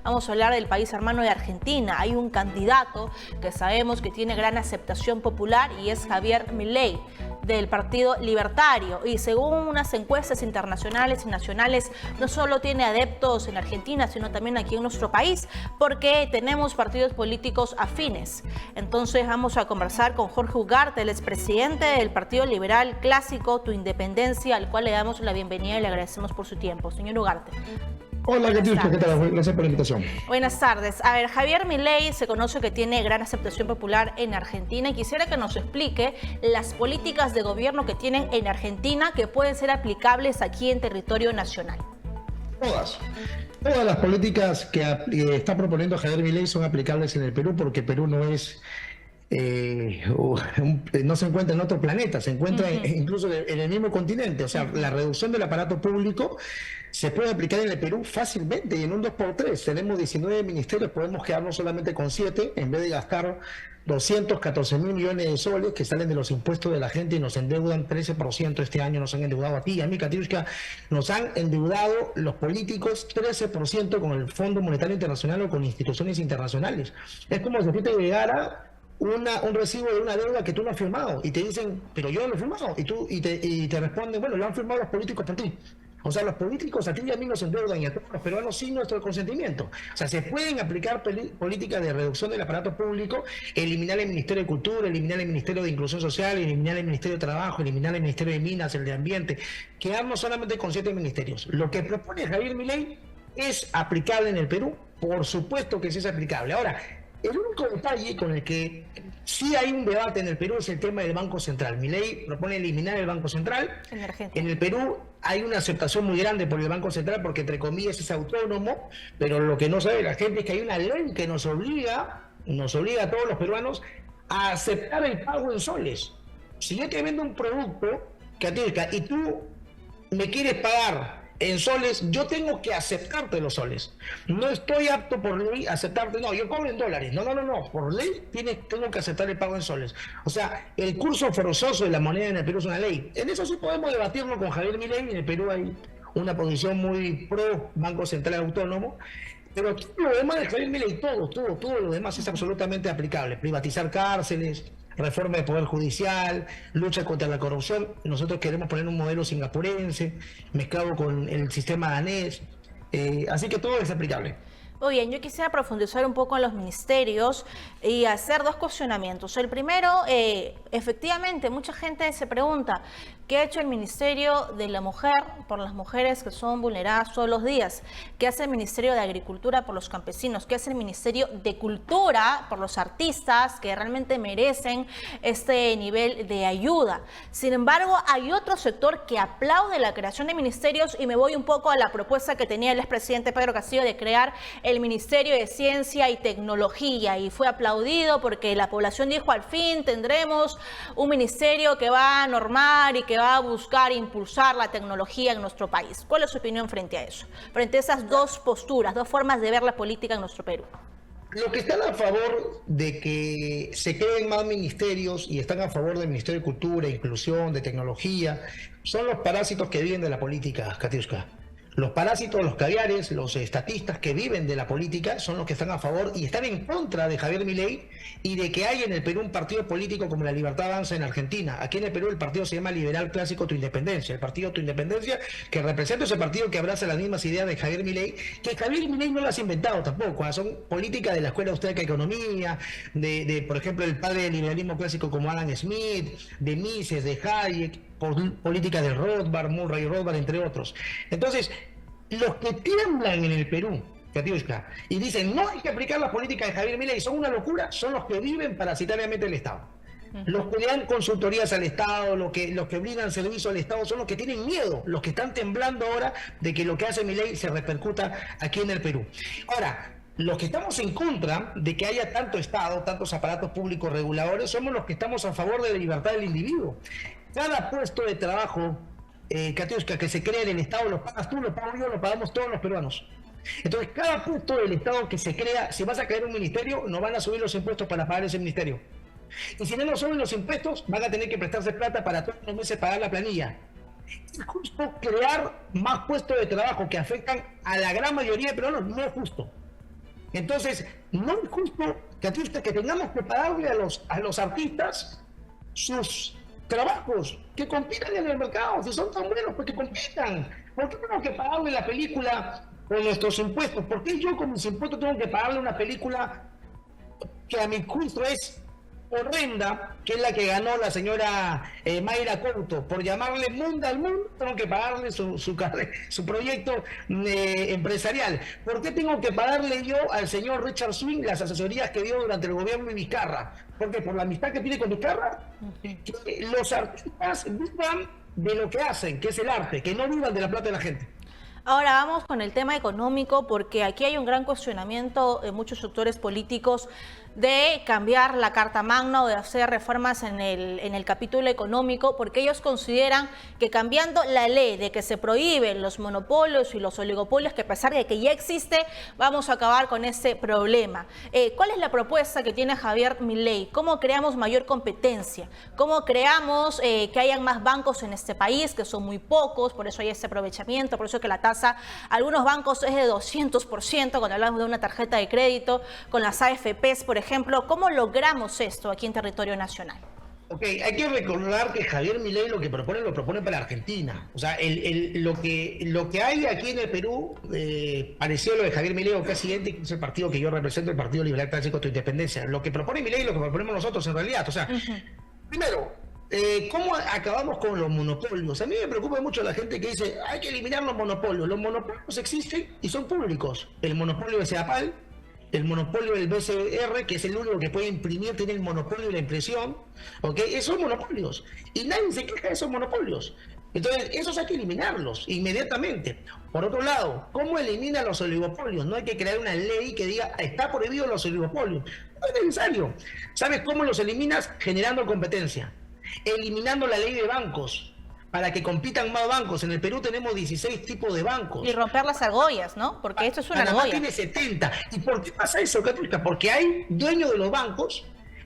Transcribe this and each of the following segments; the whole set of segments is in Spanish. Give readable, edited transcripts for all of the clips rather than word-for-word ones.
Vamos a hablar del país hermano de Argentina. Hay un candidato que sabemos que tiene gran aceptación popular y es Javier Milei, del Partido Libertario, y según unas encuestas internacionales y nacionales, no solo tiene adeptos en Argentina, sino también aquí en nuestro país, porque tenemos partidos políticos afines. Entonces vamos a conversar con Jorge Ugarte, el expresidente del Partido Liberal Clásico, Tu Independencia, al cual le damos la bienvenida y le agradecemos por su tiempo. Señor Ugarte. Hola, ¿qué tal? Gracias por la invitación. Buenas tardes. A ver, Javier Milei se conoce que tiene gran aceptación popular en Argentina y quisiera que nos explique las políticas de gobierno que tienen en Argentina que pueden ser aplicables aquí en territorio nacional. Todas las políticas que está proponiendo Javier Milei son aplicables en el Perú porque Perú no es... no se encuentra en otro planeta, se encuentra incluso en el mismo continente. O sea, la reducción del aparato público se puede aplicar en el Perú fácilmente y en un 2x3. Tenemos 19 ministerios, podemos quedarnos solamente con 7 en vez de gastar 214.000 millones de soles que salen de los impuestos de la gente y nos endeudan 13% este año. Nos han endeudado a ti, a mí, Katiuska, nos han endeudado los políticos 13% con el Fondo Monetario Internacional o con instituciones internacionales. Es como si a ti te llegara un recibo de una deuda que tú no has firmado y te dicen, pero yo no lo he firmado, y te responden, bueno, lo han firmado los políticos por ti. O sea, los políticos a ti y a mí nos endeudan y a todos los peruanos sin nuestro consentimiento. O sea, se pueden aplicar políticas de reducción del aparato público, eliminar el Ministerio de Cultura, eliminar el Ministerio de Inclusión Social, eliminar el Ministerio de Trabajo, eliminar el Ministerio de Minas, el de Ambiente, quedarnos solamente con 7 ministerios. Lo que propone Javier Milei es aplicable en el Perú, por supuesto que sí es aplicable. Ahora, el único detalle con el que sí hay un debate en el Perú es el tema del Banco Central. Milei propone eliminar el Banco Central. En el Perú hay una aceptación muy grande por el Banco Central porque, entre comillas, es autónomo, pero lo que no sabe la gente es que hay una ley que nos obliga a todos los peruanos a aceptar el pago en soles. Si yo te vendo un producto, Katiuska, y tú me quieres pagar en soles, yo tengo que aceptarte los soles. No estoy apto por ley a aceptarte, no, yo cobro en dólares. No, por ley tengo que aceptar el pago en soles. O sea, el curso forzoso de la moneda en el Perú es una ley. En eso sí podemos debatirlo con Javier Milei. En el Perú hay una posición muy pro Banco Central Autónomo. Pero todo lo demás de Javier Milei, todo lo demás es absolutamente aplicable. Privatizar cárceles, reforma del Poder Judicial, lucha contra la corrupción. Nosotros queremos poner un modelo singapurense mezclado con el sistema danés. Así que todo es aplicable. Muy bien, yo quisiera profundizar un poco en los ministerios y hacer 2 cuestionamientos. El primero, efectivamente, mucha gente se pregunta, ¿qué ha hecho el Ministerio de la Mujer por las mujeres que son vulneradas todos los días? ¿Qué hace el Ministerio de Agricultura por los campesinos? ¿Qué hace el Ministerio de Cultura por los artistas que realmente merecen este nivel de ayuda? Sin embargo, hay otro sector que aplaude la creación de ministerios y me voy un poco a la propuesta que tenía el expresidente Pedro Castillo de crear el Ministerio de Ciencia y Tecnología, y fue aplaudido porque la población dijo, al fin tendremos un ministerio que va a normar y que va a buscar impulsar la tecnología en nuestro país. ¿Cuál es su opinión frente a eso? Frente a esas 2 posturas, 2 formas de ver la política en nuestro Perú. Los que están a favor de que se creen más ministerios y están a favor del Ministerio de Cultura, Inclusión, de Tecnología, son los parásitos que viven de la política, Katiuska. Los parásitos, los caviares, los estatistas que viven de la política son los que están a favor y están en contra de Javier Milei y de que hay en el Perú un partido político como la Libertad Avanza en Argentina. Aquí en el Perú el partido se llama Liberal Clásico Tu Independencia, el partido Tu Independencia, que representa ese partido que abraza las mismas ideas de Javier Milei, que Javier Milei no las ha inventado tampoco, son políticas de la Escuela Austríaca de Economía, por ejemplo, el padre del liberalismo clásico como Adam Smith, de Mises, de Hayek, política de Rothbard, Murray Rothbard, entre otros. Entonces, los que tiemblan en el Perú, Katiuska, y dicen no hay que aplicar las políticas de Javier Milei, son una locura, son los que viven parasitariamente el Estado. Los que le dan consultorías al Estado, los que brindan servicio al Estado, son los que tienen miedo, los que están temblando ahora de que lo que hace Milei se repercuta aquí en el Perú. Ahora, los que estamos en contra de que haya tanto Estado, tantos aparatos públicos reguladores, somos los que estamos a favor de la libertad del individuo. Cada puesto de trabajo, Katiuska, que se crea en el Estado, lo pagas tú, lo pago yo, lo pagamos todos los peruanos. Entonces, cada puesto del Estado que se crea, si vas a crear un ministerio, no van a subir los impuestos para pagar ese ministerio. Y si no nos suben los impuestos, van a tener que prestarse plata para todos los meses pagar la planilla. Es justo crear más puestos de trabajo que afectan a la gran mayoría de peruanos, no es justo. Entonces, no es justo que tengamos que pagarle a los artistas sus trabajos, que compitan en el mercado, si son tan buenos, pues que compitan. ¿Por qué tengo que pagarle la película con nuestros impuestos? ¿Por qué yo con mis impuestos tengo que pagarle una película que a mi juicio es horrenda, que es la que ganó la señora Mayra Couto, por llamarle Mundo al Mundo? Tengo que pagarle su proyecto empresarial. ¿Por qué tengo que pagarle yo al señor Richard Swing las asesorías que dio durante el gobierno de Vizcarra? Porque por la amistad que tiene con Vizcarra, que los artistas vivan de lo que hacen, que es el arte, que no vivan de la plata de la gente. Ahora vamos con el tema económico, porque aquí hay un gran cuestionamiento en muchos sectores políticos de cambiar la Carta Magna o de hacer reformas en el capítulo económico, porque ellos consideran que cambiando la ley de que se prohíben los monopolios y los oligopolios, que a pesar de que ya existe, vamos a acabar con ese problema. ¿Cuál es la propuesta que tiene Javier Milei? ¿Cómo creamos mayor competencia? ¿Cómo creamos que hayan más bancos en este país, que son muy pocos, por eso hay ese aprovechamiento, por eso que la tasa, algunos bancos es de 200% cuando hablamos de una tarjeta de crédito, con las AFPs, por ejemplo? ¿Cómo logramos esto aquí en territorio nacional? Ok, hay que recordar que Javier Milei lo propone para Argentina. O sea, lo que hay aquí en el Perú, parecido a lo de Javier Milei o casi idéntico, es el partido que yo represento, el Partido Liberal Clásico de Independencia. Lo que propone Milei y lo que proponemos nosotros en realidad. O sea, primero, ¿cómo acabamos con los monopolios? A mí me preocupa mucho la gente que dice, hay que eliminar los monopolios. Los monopolios existen y son públicos. El monopolio de Ceapal, el monopolio del BCR, que es el único que puede imprimir, tiene el monopolio de la impresión, ¿ok? Esos son monopolios. Y nadie se queja de esos monopolios. Entonces, esos hay que eliminarlos inmediatamente. Por otro lado, ¿cómo elimina los oligopolios? No hay que crear una ley que diga, está prohibido los oligopolios. No es necesario. ¿Sabes cómo los eliminas? Generando competencia. Eliminando la ley de bancos, para que compitan más bancos. En el Perú tenemos 16 tipos de bancos. Y romper las argollas, ¿no? Porque esto es una Panamá argolla. tiene 70. ¿Y por qué pasa eso, Católica? Porque hay dueños de los bancos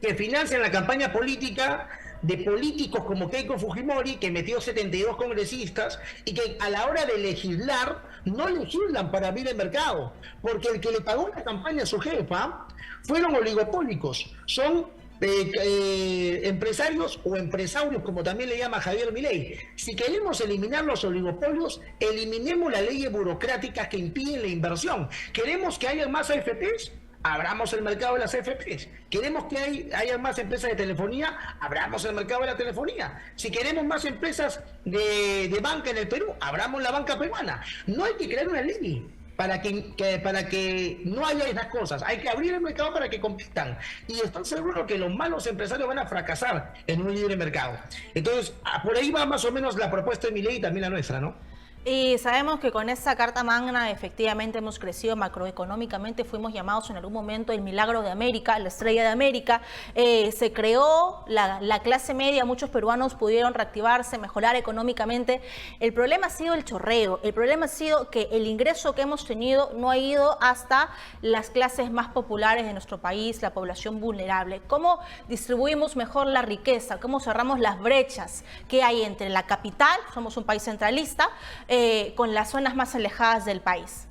que financian la campaña política de políticos como Keiko Fujimori, que metió 72 congresistas, y que a la hora de legislar, no legislan para abrir el mercado. Porque el que le pagó la campaña a su jefa fueron oligopólicos. Son empresarios o empresarios, como también le llama Javier Milei. Si queremos eliminar los oligopolios, eliminemos las leyes burocráticas que impiden la inversión. ¿Queremos que haya más AFPs? Abramos el mercado de las AFPs. ¿Queremos que haya más empresas de telefonía? Abramos el mercado de la telefonía. Si queremos más empresas de banca en el Perú, abramos la banca peruana. No hay que crear una ley para que no haya esas cosas. Hay que abrir el mercado para que compitan. Y estoy seguro que los malos empresarios van a fracasar en un libre mercado. Entonces, por ahí va más o menos la propuesta de Milei y también la nuestra, ¿no? Y sabemos que con esta Carta Magna efectivamente hemos crecido macroeconómicamente, fuimos llamados en algún momento el milagro de América, la estrella de América, se creó la clase media, muchos peruanos pudieron reactivarse, mejorar económicamente. El problema ha sido el chorreo, el problema ha sido que el ingreso que hemos tenido no ha ido hasta las clases más populares de nuestro país, la población vulnerable. ¿Cómo distribuimos mejor la riqueza? ¿Cómo cerramos las brechas que hay entre la capital, somos un país centralista, con las zonas más alejadas del país?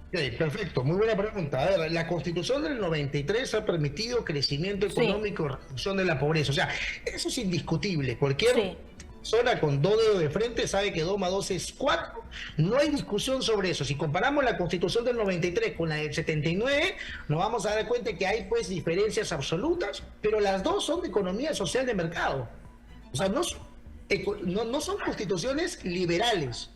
Okay, perfecto, muy buena pregunta. A ver, la Constitución del 93 ha permitido crecimiento económico, reducción de la pobreza. O sea, eso es indiscutible. Cualquier persona con 2 dedos de frente sabe que 2 más 2 es 4. No hay discusión sobre eso. Si comparamos la Constitución del 93 con la del 79, nos vamos a dar cuenta que hay pues diferencias absolutas, pero las dos son de economía social de mercado. O sea, no son constituciones liberales.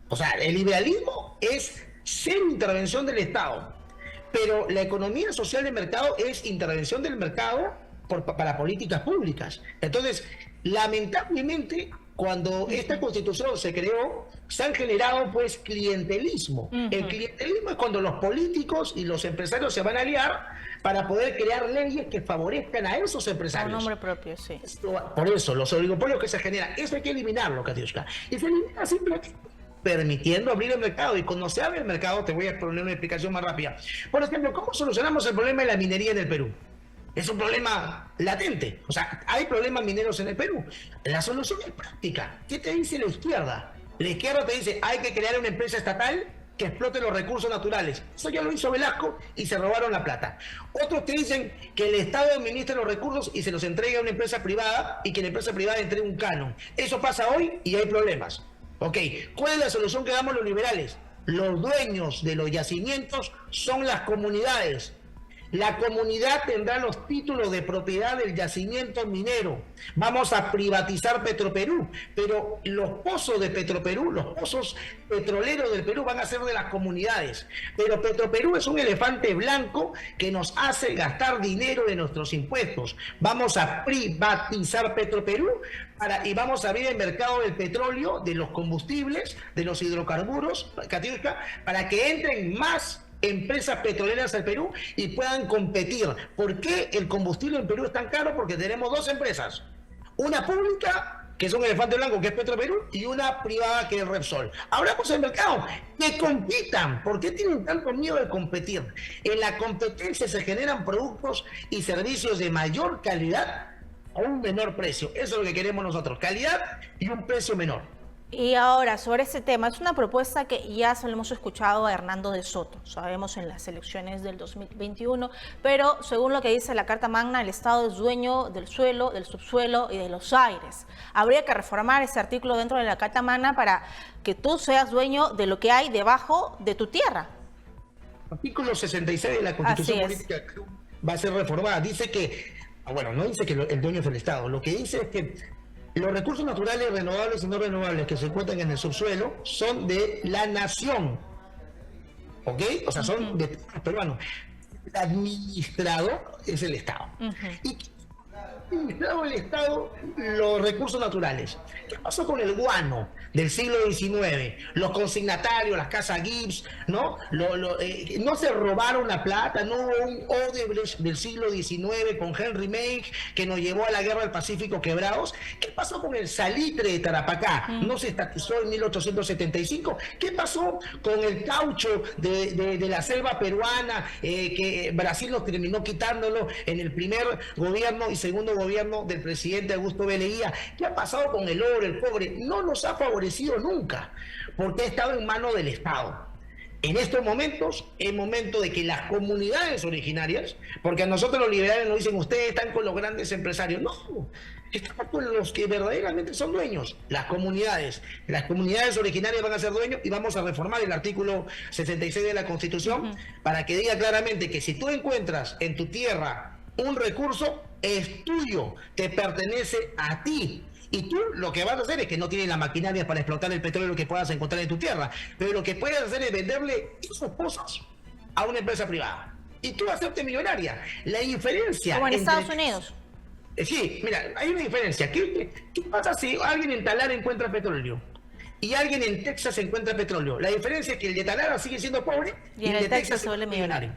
O sea, el liberalismo es cero intervención del Estado, pero la economía social de mercado es intervención del mercado para políticas públicas. Entonces, lamentablemente, cuando esta constitución se creó, se han generado pues clientelismo. El clientelismo es cuando los políticos y los empresarios se van a aliar para poder crear leyes que favorezcan a esos empresarios. A un nombre propio, sí. Por eso, los oligopolios que se generan, eso hay que eliminarlo, Katiuska. Y se elimina simplemente permitiendo abrir el mercado. Y cuando se abre el mercado, te voy a poner una explicación más rápida. Por ejemplo, ¿cómo solucionamos el problema de la minería en el Perú? Es un problema latente. O sea, hay problemas mineros en el Perú. La solución es práctica. ¿Qué te dice la izquierda? La izquierda te dice, hay que crear una empresa estatal que explote los recursos naturales. Eso ya lo hizo Velasco y se robaron la plata. Otros te dicen que el Estado administre los recursos y se los entregue a una empresa privada y que la empresa privada entregue un canon. Eso pasa hoy y hay problemas. Ok, ¿cuál es la solución que damos los liberales? Los dueños de los yacimientos son las comunidades. La comunidad tendrá los títulos de propiedad del yacimiento minero. Vamos a privatizar Petroperú, pero los pozos de Petroperú, los pozos petroleros del Perú van a ser de las comunidades. Pero Petroperú es un elefante blanco que nos hace gastar dinero de nuestros impuestos. Vamos a privatizar Petroperú y vamos a abrir el mercado del petróleo, de los combustibles, de los hidrocarburos, para que entren más empresas petroleras al Perú y puedan competir. ¿Por qué el combustible en Perú es tan caro? Porque tenemos dos empresas, una pública, que es un elefante blanco, que es Petroperú, y una privada, que es Repsol. Abramos el mercado, que compitan. ¿Por qué tienen tanto miedo de competir? En la competencia se generan productos y servicios de mayor calidad a un menor precio. Eso es lo que queremos nosotros, calidad y un precio menor. Y ahora, sobre ese tema, es una propuesta que ya se lo hemos escuchado a Hernando de Soto, sabemos en las elecciones del 2021, pero según lo que dice la Carta Magna, el Estado es dueño del suelo, del subsuelo y de los aires. Habría que reformar ese artículo dentro de la Carta Magna para que tú seas dueño de lo que hay debajo de tu tierra. Artículo 66 de la Constitución Política va a ser reformada. Dice que, bueno, no dice que el dueño es el Estado, lo que dice es que los recursos naturales renovables y no renovables que se encuentran en el subsuelo son de la nación, ¿ok? O sea, son de los peruanos. El administrador es el Estado. Y administrado el Estado los recursos naturales. ¿Qué pasó con el guano del siglo XIX? Los consignatarios, las casas Gibbs, ¿no? No se robaron la plata, no hubo un Odebrecht del siglo XIX con Henry May que nos llevó a la guerra del Pacífico quebrados. ¿Qué pasó con el salitre de Tarapacá? No se estatizó en 1875. ¿Qué pasó con el caucho de la selva peruana que Brasil nos terminó quitándolo en el primer gobierno y segundo gobierno del presidente Augusto B. Leguía? ¿Qué ha pasado con el oro, el cobre? No nos ha favorecido nunca, porque ha estado en manos del Estado. En estos momentos es momento de que las comunidades originarias, porque a nosotros los liberales nos dicen, ustedes están con los grandes empresarios. No, estamos con los que verdaderamente son dueños, las comunidades. Las comunidades originarias van a ser dueños y vamos a reformar el artículo 66 de la Constitución para que diga claramente que si tú encuentras en tu tierra un recurso, es tuyo, te pertenece a ti. Y tú lo que vas a hacer es que no tienes la maquinaria para explotar el petróleo que puedas encontrar en tu tierra, pero lo que puedes hacer es venderle esas cosas a una empresa privada. Y tú hacerte millonaria. La diferencia... Como en Estados Unidos. Sí, mira, hay una diferencia. ¿Qué pasa si alguien en Talara encuentra petróleo y alguien en Texas encuentra petróleo? La diferencia es que el de Talara sigue siendo pobre y el de Texas se vuelve millonario.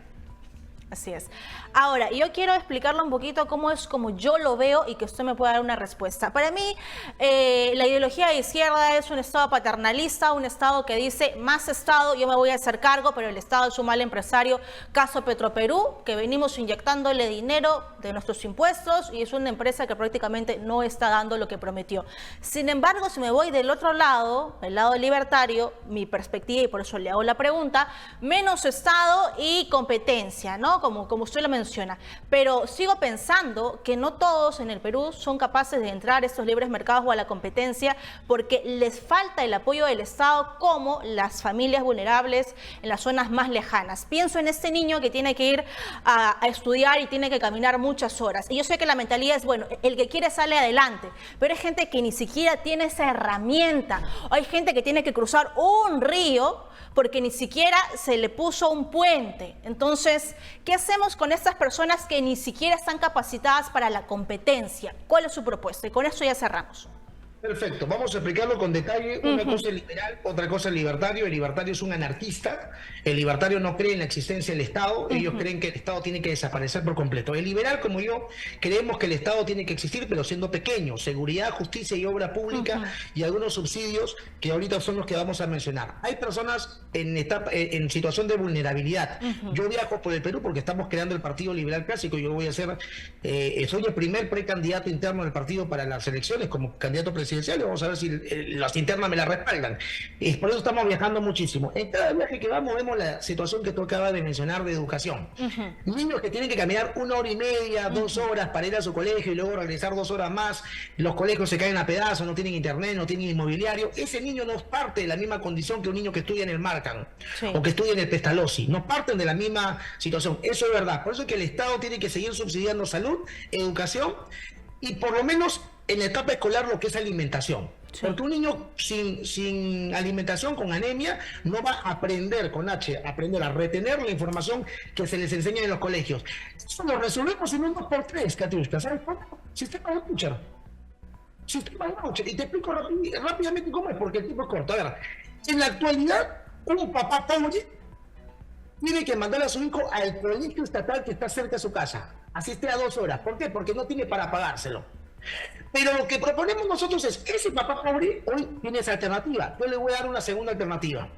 Así es. Ahora, yo quiero explicarle un poquito cómo es como yo lo veo y que usted me pueda dar una respuesta. Para mí, la ideología de izquierda es un Estado paternalista, un Estado que dice, más Estado, yo me voy a hacer cargo, pero el Estado es un mal empresario. Caso Petroperú, que venimos inyectándole dinero de nuestros impuestos y es una empresa que prácticamente no está dando lo que prometió. Sin embargo, si me voy del otro lado, el lado libertario, mi perspectiva, y por eso le hago la pregunta, menos Estado y competencia, ¿no? Como usted lo menciona, pero sigo pensando que no todos en el Perú son capaces de entrar a estos libres mercados o a la competencia porque les falta el apoyo del Estado, como las familias vulnerables en las zonas más lejanas. Pienso en este niño que tiene que ir a estudiar y tiene que caminar muchas horas. Y yo sé que la mentalidad es, bueno, el que quiere sale adelante, pero hay gente que ni siquiera tiene esa herramienta. Hay gente que tiene que cruzar un río porque ni siquiera se le puso un puente. Entonces, ¿qué hacemos con estas personas que ni siquiera están capacitadas para la competencia? ¿Cuál es su propuesta? Y con esto ya cerramos. Perfecto, vamos a explicarlo con detalle. Una cosa es liberal, otra cosa es libertario. El libertario es un anarquista. El libertario no cree en la existencia del Estado. Ellos creen que el Estado tiene que desaparecer por completo. El liberal, como yo, creemos que el Estado tiene que existir, pero siendo pequeño. Seguridad, justicia y obra pública y algunos subsidios que ahorita son los que vamos a mencionar. Hay personas en situación de vulnerabilidad. Yo viajo por el Perú porque estamos creando el Partido Liberal Clásico. Yo voy a ser, soy el primer precandidato interno del partido para las elecciones como candidato presidencial presidenciales, vamos a ver si las internas me la respaldan. Y por eso estamos viajando muchísimo. En cada viaje que vamos vemos la situación que tú acabas de mencionar de educación. Niños que tienen que caminar 1 hora y media, 2 horas para ir a su colegio y luego regresar 2 horas más, los colegios se caen a pedazos, no tienen internet, no tienen inmobiliario. Ese niño no es parte de la misma condición que un niño que estudia en el Marcan o que estudia en el Pestalozzi, no parten de la misma situación. Eso es verdad. Por eso es que el Estado tiene que seguir subsidiando salud, educación y por lo menos en la etapa escolar lo que es alimentación. Porque un niño sin alimentación, con anemia, no va a aprender, con H, aprender a retener la información que se les enseña en los colegios. Eso lo resolvemos en un 2x3, Katiuska. ¿Sabes cómo? Sistema de voucher. Sistema de voucher. Y te explico rápidamente cómo es, porque el tiempo es corto. A ver, en la actualidad, un papá pobre tiene que mandar a su hijo al colegio estatal que está cerca de su casa. Asiste a 2 horas. ¿Por qué? Porque no tiene para pagárselo. Pero lo que proponemos nosotros es, ese papá pobre hoy tiene esa alternativa. Yo le voy a dar una segunda alternativa.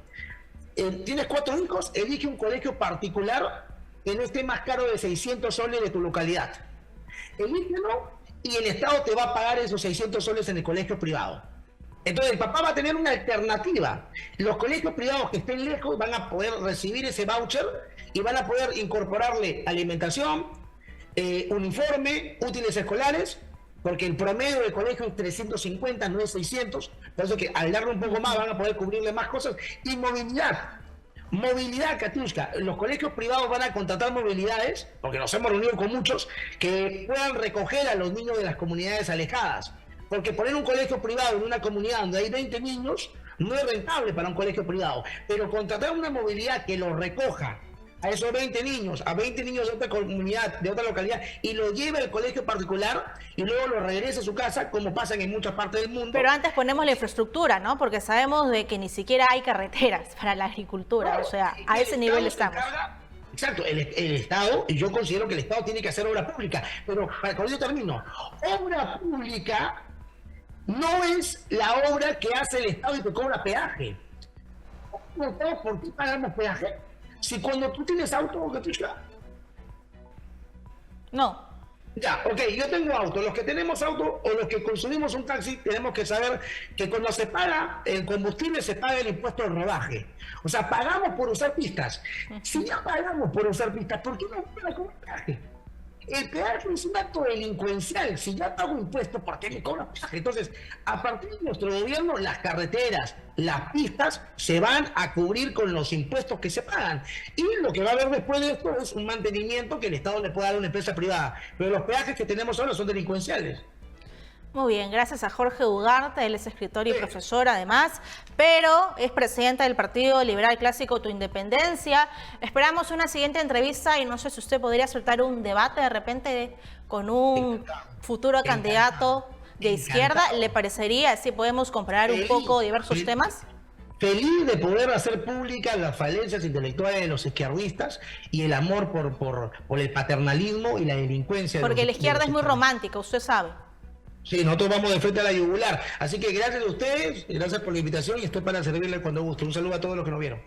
Tienes 4 hijos, elige un colegio particular que no esté más caro de 600 soles de tu localidad. Elígelo y el Estado te va a pagar esos 600 soles en el colegio privado. Entonces el papá va a tener una alternativa. Los colegios privados que estén lejos van a poder recibir ese voucher y van a poder incorporarle alimentación, uniforme, útiles escolares, porque el promedio del colegio es 350, no es 600, por eso que al darle un poco más van a poder cubrirle más cosas. Y movilidad. Movilidad, Katiuska. Los colegios privados van a contratar movilidades, porque nos hemos reunido con muchos, que puedan recoger a los niños de las comunidades alejadas. Porque poner un colegio privado en una comunidad donde hay 20 niños no es rentable para un colegio privado. Pero contratar una movilidad que los recoja a esos 20 niños, a 20 niños de otra comunidad, de otra localidad, y lo lleve al colegio particular y luego lo regrese a su casa, como pasa en muchas partes del mundo. Pero antes ponemos la infraestructura, ¿no? Porque sabemos de que ni siquiera hay carreteras para la agricultura, Claro, o sea, a ese nivel estamos. Exacto, el Estado, y yo considero que el Estado tiene que hacer obra pública, pero con ello termino. Obra pública no es la obra que hace el Estado y te cobra peaje. ¿Por qué pagamos peaje? Si cuando tú tienes auto, Katiuska. No. Ya, ok, yo tengo auto. Los que tenemos auto o los que consumimos un taxi, tenemos que saber que cuando se paga el combustible, se paga el impuesto de rodaje. O sea, pagamos por usar pistas. Si ya pagamos por usar pistas, ¿por qué no pagan con peaje? El peaje es un acto delincuencial. Si ya pago impuestos, ¿por qué me cobran peaje? Entonces, a partir de nuestro gobierno, las carreteras, las pistas se van a cubrir con los impuestos que se pagan. Y lo que va a haber después de esto es un mantenimiento que el Estado le puede dar a una empresa privada. Pero los peajes que tenemos ahora son delincuenciales. Muy bien, gracias a Jorge Ugarte, él es escritor y profesor además, pero es presidente del Partido Liberal Clásico Tu Independencia. Esperamos una siguiente entrevista y no sé si usted podría soltar un debate de repente con un futuro candidato de izquierda. ¿Le parecería si podemos comparar un poco diversos temas? Feliz de poder hacer públicas las falencias intelectuales de los izquierdistas y el amor por el paternalismo y la delincuencia. Porque la izquierda es muy romántica, usted sabe. Sí, nosotros vamos de frente a la yugular. Así que gracias a ustedes, gracias por la invitación y estoy para servirles cuando guste. Un saludo a todos los que nos vieron.